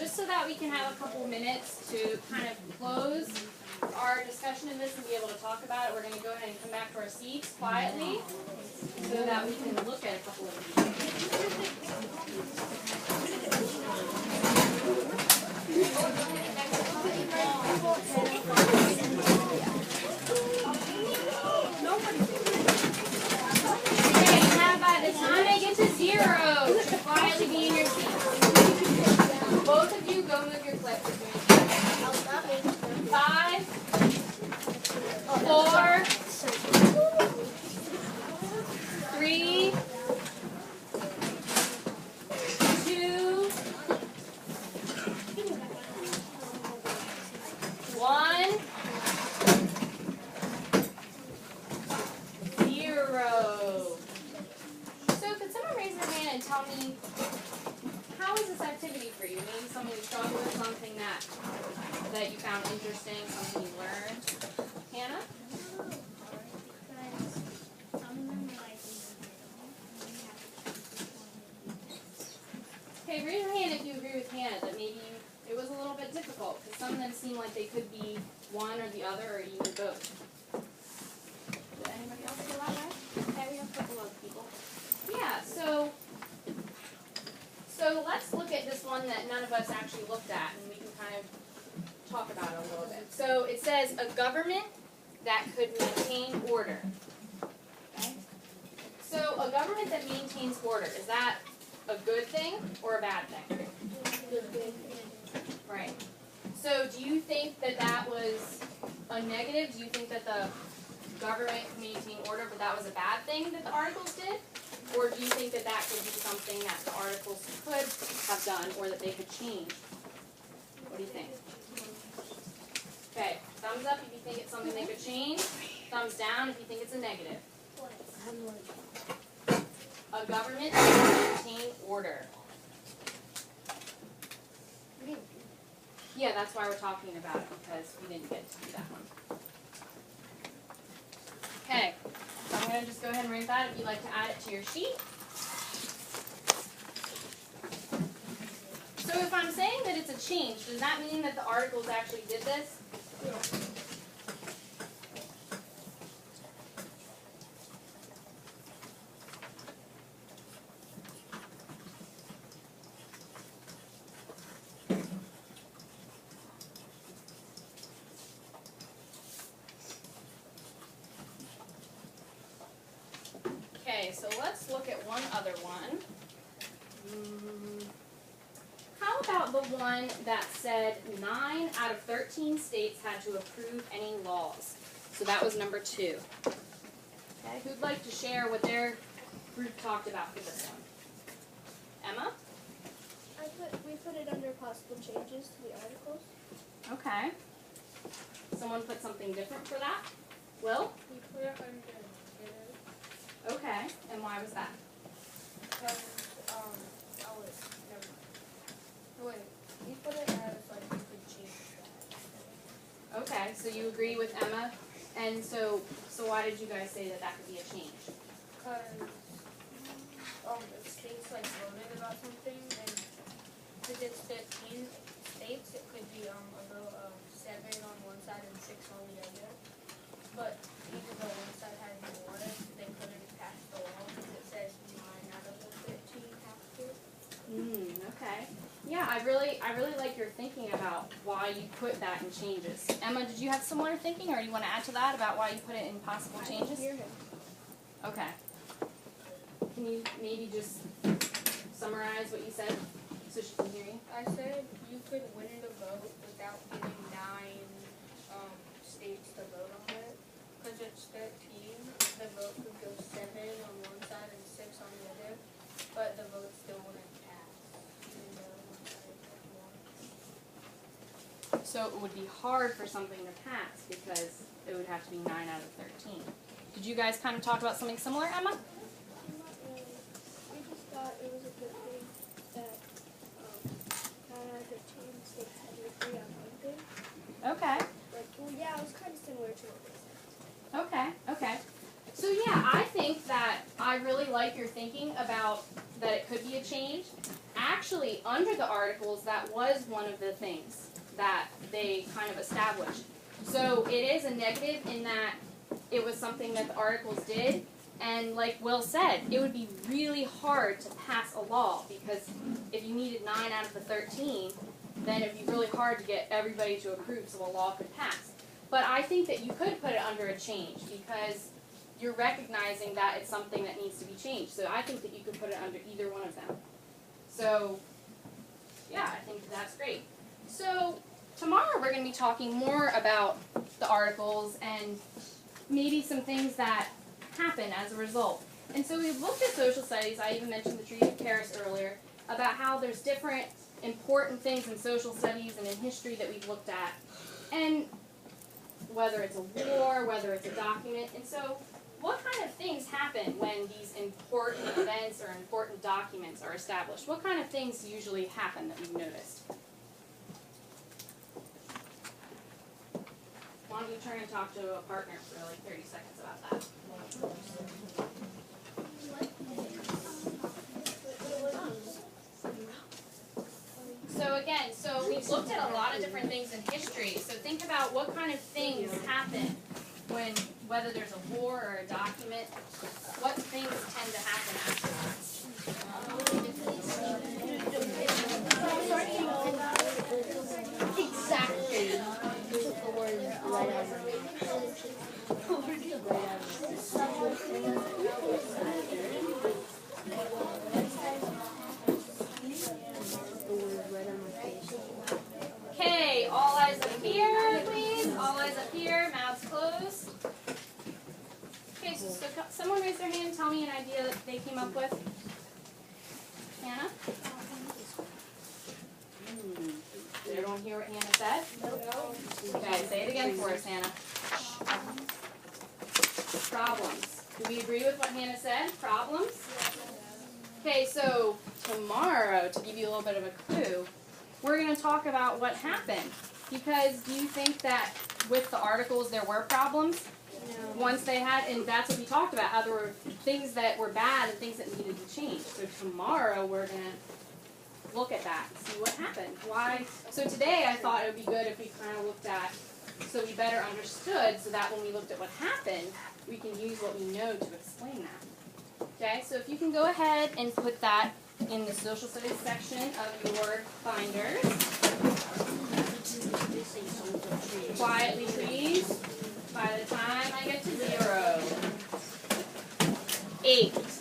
just so that we can have a couple minutes to kind of close our discussion of this and be able to talk about it, we're going to go ahead and come back to our seats quietly so that we can look at a couple of Okay, now by the time I get to 0, just quietly be in your seats. Both of you go move your clip. 5, 4, 3, 2, 1, 0. So could someone raise their hand and tell me, how is this activity for you? Maybe something you struggled with, something that you found interesting, something you learned. Hannah? Okay, raise your hand if you agree with Hannah that maybe it was a little bit difficult because some of them seem like they could be one or the other or even both. Did anybody else feel that way? Okay, we have a couple of people. Yeah, so let's look at this one that none of us actually looked at and we can kind of talk about it a little bit. So it says a government that could maintain order. Okay? So a government that maintains order, is that a good thing or a bad thing? Right. So do you think that that was a negative? Do you think that the government could maintain order, but that was a bad thing that the articles did? Or do you think that that could be something that the articles could have done or that they could change? What do you think? Okay, thumbs up if you think it's something they could change. Thumbs down if you think it's a negative. A government that can maintain order. Yeah, that's why we're talking about it, because we didn't get to do that one. Okay, so I'm going to just go ahead and write that if you'd like to add it to your sheet. So if I'm saying that it's a change, does that mean that the articles actually did this? Okay, so let's look at one other one. How about the one that said 9 out of 13 states had to approve any laws? So that was number 2. Okay, who'd like to share what their group talked about for this one? Emma? We put it under possible changes to the articles. Okay. Someone put something different for that? Will? We put it under bitter. Okay, and why was that? Because, never mind. Wait, we put it as, like, we could change that. Okay, so you agree with Emma, and so why did you guys say that that could be a change? Because, if states, like, voted about something, and if it's 15 states, it could be, a vote of 7 on one side and 6 on the other. But even though one side had more, they couldn't pass the law because it says 9 out of the 13 have to. Okay. Yeah, I really like your thinking about why you put that in changes. Emma, did you have similar thinking, or do you want to add to that about why you put it in possible changes? I hear him. Okay. Can you maybe just summarize what you said so she can hear you? I said you could win the vote without getting 9 states to vote on it. Because it's 13, the vote could go 7 on one side and 6 on the other, but the vote still wouldn't pass. Even though one side had more. So it would be hard for something to pass because it would have to be 9 out of 13. Did you guys kind of talk about something similar, Emma? Not really. We just thought it was a good thing that 9 out of 13 states had to agree on one thing. Okay. Yeah, it was kind of similar to what they said. Okay. So yeah, I think that I really like your thinking about that it could be a change. Actually, under the articles, that was one of the things that they kind of established. So it is a negative in that it was something that the articles did, and like Will said, it would be really hard to pass a law, because if you needed 9 out of the 13, then it would be really hard to get everybody to approve so a law could pass. But I think that you could put it under a change, because you're recognizing that it's something that needs to be changed. So I think that you could put it under either one of them. So, yeah, I think that's great. So, tomorrow we're going to be talking more about the articles and maybe some things that happen as a result. And so we've looked at social studies. I even mentioned the Treaty of Paris earlier, about how there's different important things in social studies and in history that we've looked at. And whether it's a war, whether it's a document. And so what kind of things happen when these important events or important documents are established? What kind of things usually happen that you've noticed? Why don't you turn and talk to a partner for like 30 seconds about that? So again, we've looked at a lot of different things in history. So think about what kind of things happen when, whether there's a war or a document, what things tend to happen afterwards. Exactly. You took the word right out of Okay, all eyes up here, please. All eyes up here, mouths closed. Okay, so someone raise their hand and tell me an idea that they came up with. Hannah? Did everyone hear what Hannah said? Okay, say it again for us, Hannah. Problems. Do we agree with what Hannah said? Problems? Okay, so tomorrow, to give you a little bit of a clue, we're going to talk about what happened. Because do you think that with the articles there were problems? No. Once they had, and that's what we talked about, how there were things that were bad and things that needed to change. So tomorrow we're going to look at that and see what happened. Why? So today I thought it would be good if we kind of looked at, so we better understood, so that when we looked at what happened, we can use what we know to explain that. Okay, so if you can go ahead and put that in the social studies section of your binders. Quietly, please. By the time I get to 0. 8.